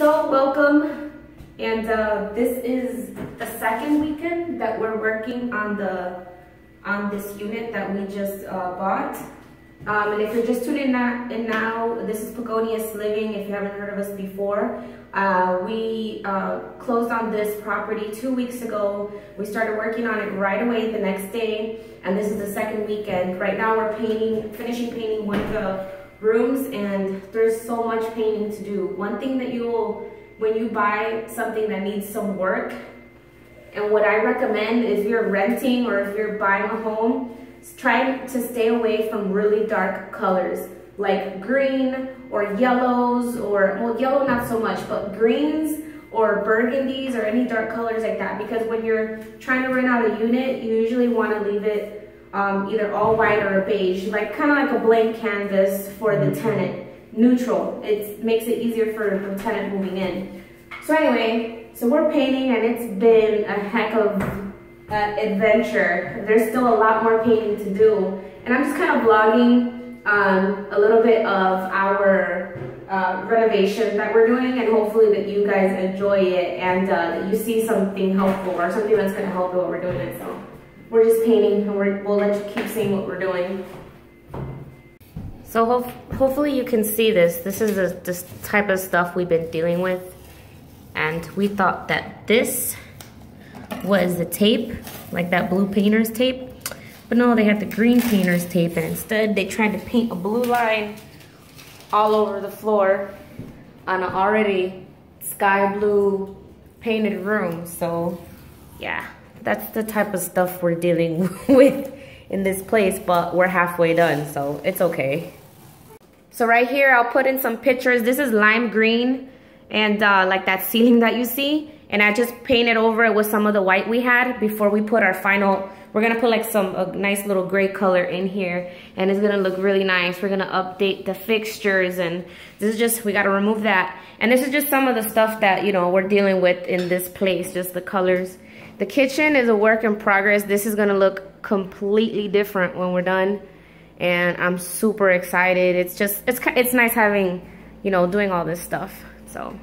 So welcome, and this is the second weekend that we're working on this unit that we just bought. And if you're just tuning in now, this is Pagonius Living. If you haven't heard of us before, we closed on this property 2 weeks ago. We started working on it right away the next day, and this is the second weekend. Right now we're finishing painting one of the rooms, and there's so much painting to do. One thing that when you buy something that needs some work, and what I recommend is if you're renting or if you're buying a home, try to stay away from really dark colors like green or yellows, or, well, yellow not so much, but greens or burgundies or any dark colors like that, because when you're trying to rent out a unit, you usually want to leave it either all white or a beige, like kind of like a blank canvas for the tenant. Neutral. It makes it easier for the tenant moving in. So anyway, so we're painting, and it's been a heck of adventure. There's still a lot more painting to do, and I'm just kind of vlogging a little bit of our renovation that we're doing, and hopefully that you guys enjoy it and that you see something helpful or something that's going to help you while we're doing it. So we're just painting, and we'll let you keep seeing what we're doing. So hopefully you can see this. This is this type of stuff we've been dealing with, and we thought that this was the tape, like that blue painter's tape, but no, they had the green painter's tape, and instead they tried to paint a blue line all over the floor on an already sky blue painted room. So yeah, that's the type of stuff we're dealing with in this place, but we're halfway done, so it's okay. So right here, I'll put in some pictures. This is lime green, and like that ceiling that you see, and I just painted over it with some of the white we had before we put our final. We're gonna put like a nice little gray color in here, and it's gonna look really nice. We're gonna update the fixtures, and this is just, we gotta remove that. And this is just some of the stuff that, you know, we're dealing with in this place, just the colors. The kitchen is a work in progress. This is gonna look completely different when we're done, and I'm super excited. It's just, it's nice having, you know, doing all this stuff. So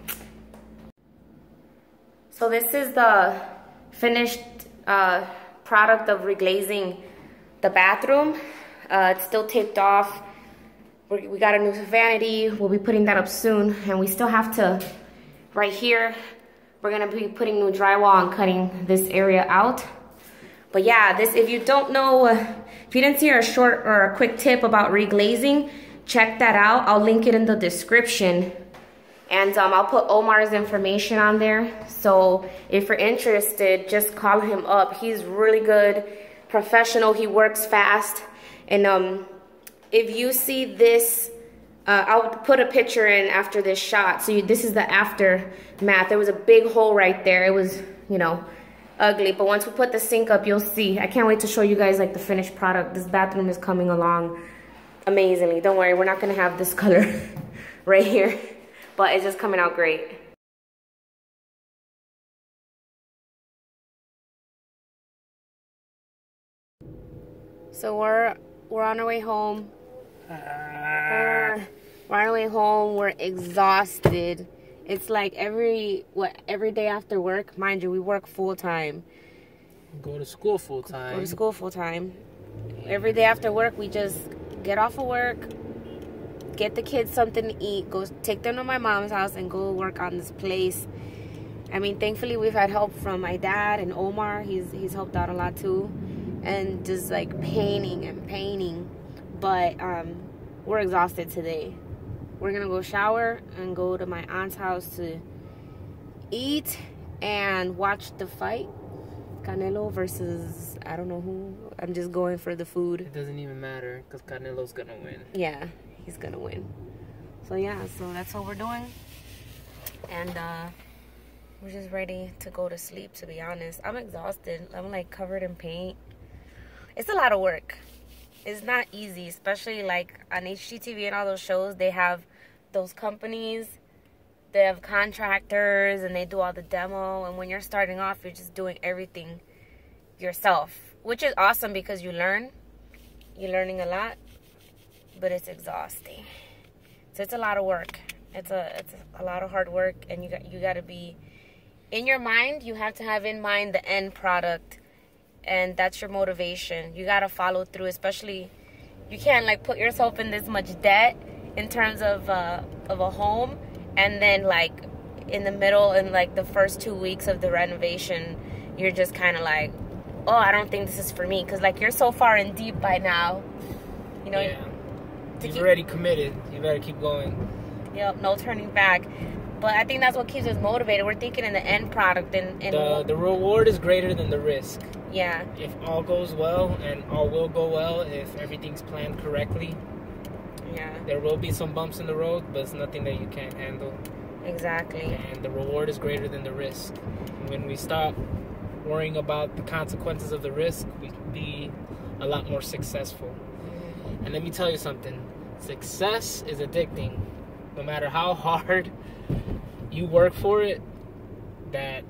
this is the finished product of reglazing the bathroom. It's still taped off. We got a new vanity. We'll be putting that up soon, and we still have to, right here, we're gonna be putting new drywall and cutting this area out. But yeah, this, if you don't know, if you didn't see our short or a quick tip about reglazing, check that out. I'll link it in the description. And I'll put Omar's information on there. So if you're interested, just call him up. He's really good, professional. He works fast. And if you see this, I'll put a picture in after this shot. So this is the aftermath. There was a big hole right there. It was, you know, ugly. But once we put the sink up, you'll see. I can't wait to show you guys like the finished product. This bathroom is coming along amazingly. Don't worry, we're not gonna have this color right here, but it's just coming out great. So we're on our way home. We're on our way home. We're exhausted. It's like every day after work. Mind you, we work full time. Go to school full time. Go to school full time. Every day after work, we just get off of work, get the kids something to eat, go take them to my mom's house, and go work on this place. I mean, thankfully we've had help from my dad and Omar. He's helped out a lot too, and just like painting and painting. But we're exhausted today. We're gonna go shower and go to my aunt's house to eat and watch the fight. Canelo versus I don't know who. I'm just going for the food. It doesn't even matter because Canelo's gonna win. Yeah, he's gonna win. So yeah, so that's what we're doing. And we're just ready to go to sleep, to be honest. I'm exhausted. I'm like covered in paint. It's a lot of work. It's not easy, especially like on HGTV and all those shows. They have those companies, they have contractors, and they do all the demo. And when you're starting off, you're just doing everything yourself, which is awesome because you're learning a lot, but it's exhausting. So it's a lot of work. It's a lot of hard work, and you got to be in your mind. You have to have in mind the end product, and that's your motivation. You got to follow through, especially you can't like put yourself in this much debt in terms of a home, and then like in the middle, in like the first 2 weeks of the renovation, you're just kind of like, oh, I don't think this is for me, because like you're so far in deep by now, you know. Yeah. You've already committed. You better keep going. Yep, no turning back. But I think that's what keeps us motivated. We're thinking in the end product, and the reward is greater than the risk. Yeah. If all goes well, and all will go well, if everything's planned correctly. Yeah. There will be some bumps in the road, but it's nothing that you can't handle. Exactly. And the reward is greater than the risk. When we stop worrying about the consequences of the risk, we can be a lot more successful. And let me tell you something. Success is addicting. No matter how hard you work for it, that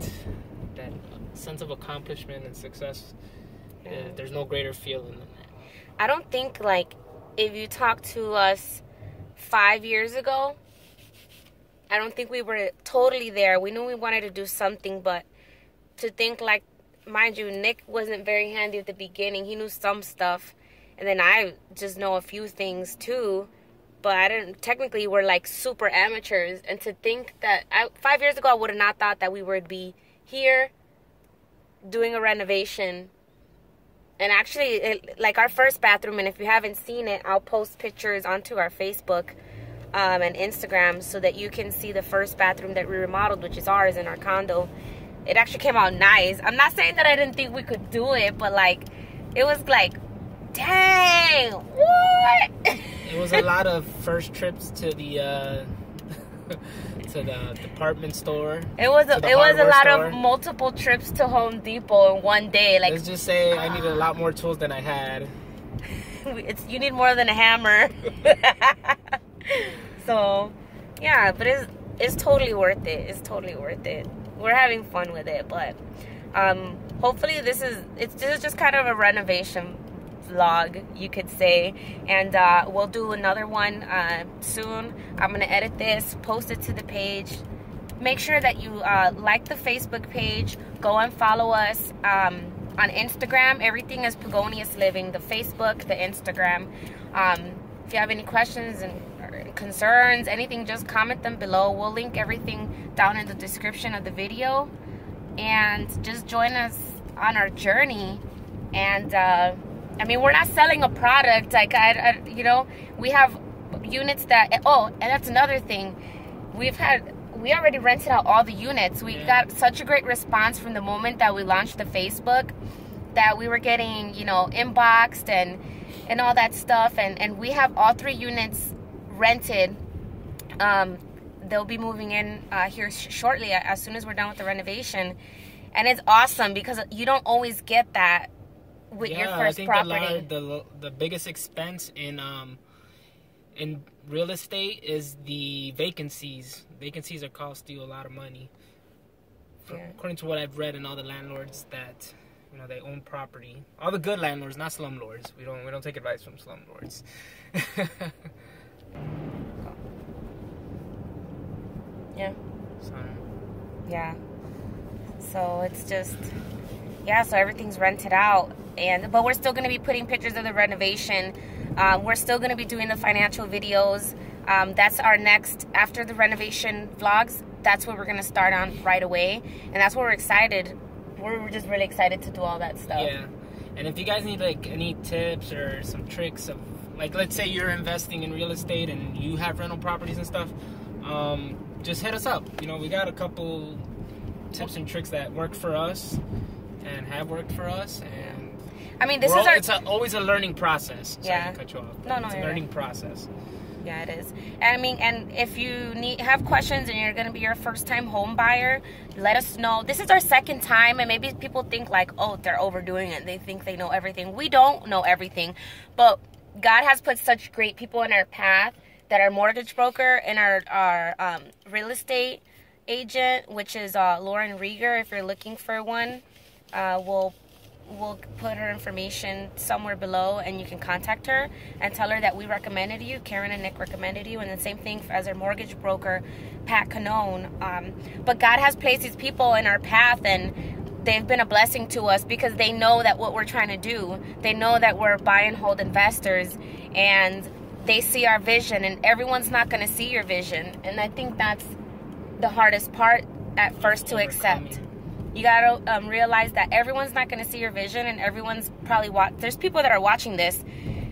sense of accomplishment and success, there's no greater feeling than that. I don't think, like, if you talk to us 5 years ago, I don't think we were totally there. We knew we wanted to do something, but to think, like, mind you, Nick wasn't very handy at the beginning. He knew some stuff, and then I just know a few things too, but I didn't. Technically, we're like super amateurs, and to think that 5 years ago I would have not thought that we would be here doing a renovation. And actually, like our first bathroom, and if you haven't seen it, I'll post pictures onto our Facebook and Instagram so that you can see the first bathroom that we remodeled, which is ours in our condo. It actually came out nice. I'm not saying that I didn't think we could do it, but like, it was like, dang, what? It was a lot of first trips to the to the department store. It was a lot store. of multiple trips to Home Depot in one day. Like, let's just say I needed a lot more tools than I had. You need more than a hammer. So, yeah, but it's totally worth it. It's totally worth it. We're having fun with it, but hopefully this is just kind of a renovation vlog, you could say, and we'll do another one soon. I'm gonna edit this, post it to the page. Make sure that you like the Facebook page, go and follow us on Instagram. Everything is Pagonius Living, the Facebook, the Instagram. If you have any questions and concerns, anything, just comment them below. We'll link everything down in the description of the video, and just join us on our journey. And I mean, we're not selling a product, like you know, we have units that, oh, and that's another thing, we already rented out all the units. We got such a great response from the moment that we launched the Facebook, that we were getting, you know, inboxed and all that stuff, and we have all 3 units rented. They'll be moving in here shortly, as soon as we're done with the renovation, and it's awesome because you don't always get that with your first property. I think the biggest expense in real estate is the vacancies. Vacancies are cost you a lot of money. According to what I've read, and all the landlords that, you know, they own property. All the good landlords, not slumlords. We don't take advice from slumlords. Yeah. So. Yeah. So it's just, yeah, so everything's rented out, but we're still going to be putting pictures of the renovation. We're still going to be doing the financial videos. That's our next, after the renovation vlogs, that's what we're going to start on right away. And that's what we're excited. We're just really excited to do all that stuff. Yeah. And if you guys need like any tips or some tricks of, like, let's say you're investing in real estate and you have rental properties and stuff, just hit us up. You know, we got a couple tips and tricks that work for us and have worked for us. And I mean, it's always a learning process. Sorry to cut you off. No, it's a learning process. Yeah, it is. And I mean, and if you have questions and you're going to be your first time home buyer, let us know. This is our second time, and maybe people think like, oh, they're overdoing it. They think they know everything. We don't know everything, but God has put such great people in our path, that our mortgage broker and our real estate agent, which is Lauren Rieger, if you're looking for one, will we'll put her information somewhere below, and you can contact her and tell her that we recommended you. Karen and Nick recommended you, and the same thing as our mortgage broker, Pat Canone. But God has placed these people in our path, and they've been a blessing to us because they know that what we're trying to do. They know that we're buy and hold investors, and they see our vision, and everyone's not going to see your vision. And I think that's the hardest part at first to accept. You got to realize that everyone's not going to see your vision, and everyone's probably there's people that are watching this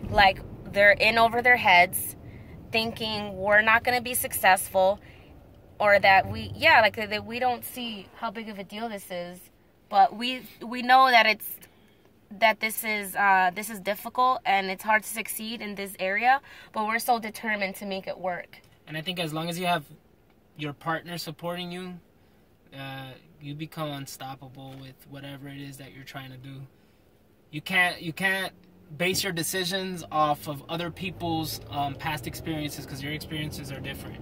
like they're in over their heads thinking we're not going to be successful, or that that we don't see how big of a deal this is. But we know that this is difficult, and it's hard to succeed in this area, but we're so determined to make it work. And I think as long as you have your partner supporting you, you become unstoppable with whatever it is that you're trying to do. You can't base your decisions off of other people's past experiences, because your experiences are different.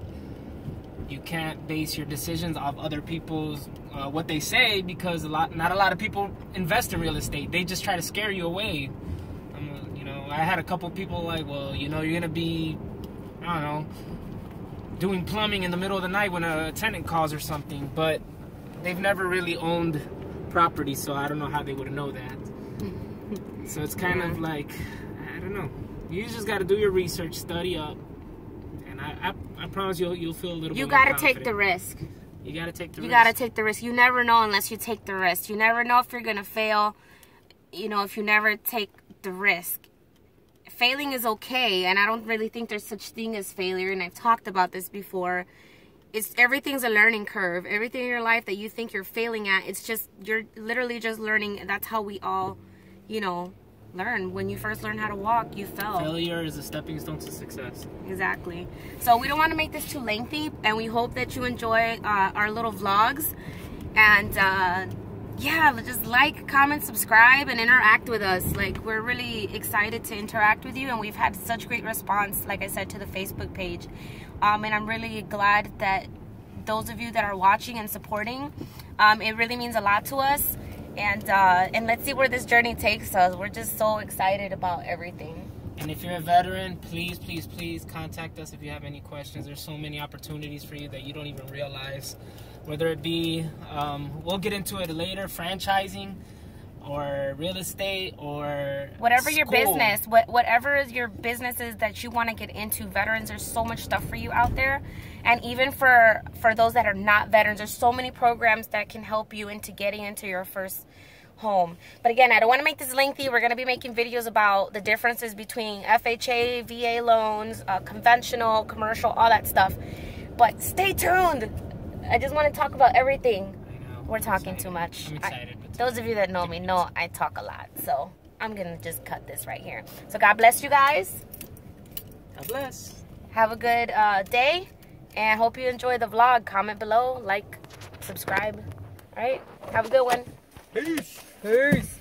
You can't base your decisions off other people's what they say, because not a lot of people invest in real estate. They just try to scare you away. I had a couple people like, well, you're gonna be, I don't know, doing plumbing in the middle of the night when a tenant calls or something, but they've never really owned property, so I don't know how they would know that. So it's kind of like, I don't know. You just got to do your research, study up, and I promise you'll feel a little bit more confident. You got to take the risk. You got to take the risk. You got to take the risk. You never know unless you take the risk. You never know if you're going to fail, if you never take the risk. Failing is okay, and I don't really think there's such thing as failure, and I've talked about this before. Everything's a learning curve. Everything in your life that you think you're failing at, you're literally just learning. That's how we all, learn. When you first learn how to walk, you fell. Failure is a stepping stone to success. Exactly. So we don't want to make this too lengthy, and we hope that you enjoy our little vlogs. And just like, comment, subscribe, and interact with us. Like, we're really excited to interact with you, and we've had such great response, like I said, to the Facebook page. And I'm really glad that those of you that are watching and supporting, it really means a lot to us. And let's see where this journey takes us. We're just so excited about everything. And if you're a veteran, please, please, please contact us if you have any questions. There's so many opportunities for you that you don't even realize. Whether it be, we'll get into it later, franchising, or real estate, or whatever your school. business, whatever your business is that you want to get into. Veterans, there's so much stuff for you out there. And even for those that are not veterans, there's so many programs that can help you into getting into your first home. But again, I don't want to make this lengthy. We're going to be making videos about the differences between FHA, VA loans, conventional, commercial, all that stuff. But stay tuned. I just want to talk about everything. I know. We're talking too much. I'm excited. Those of you that know me know I talk a lot. So I'm going to just cut this right here. So God bless you guys. God bless. Have a good day. And hope you enjoy the vlog. Comment below, like, subscribe. All right? Have a good one. Peace. Peace.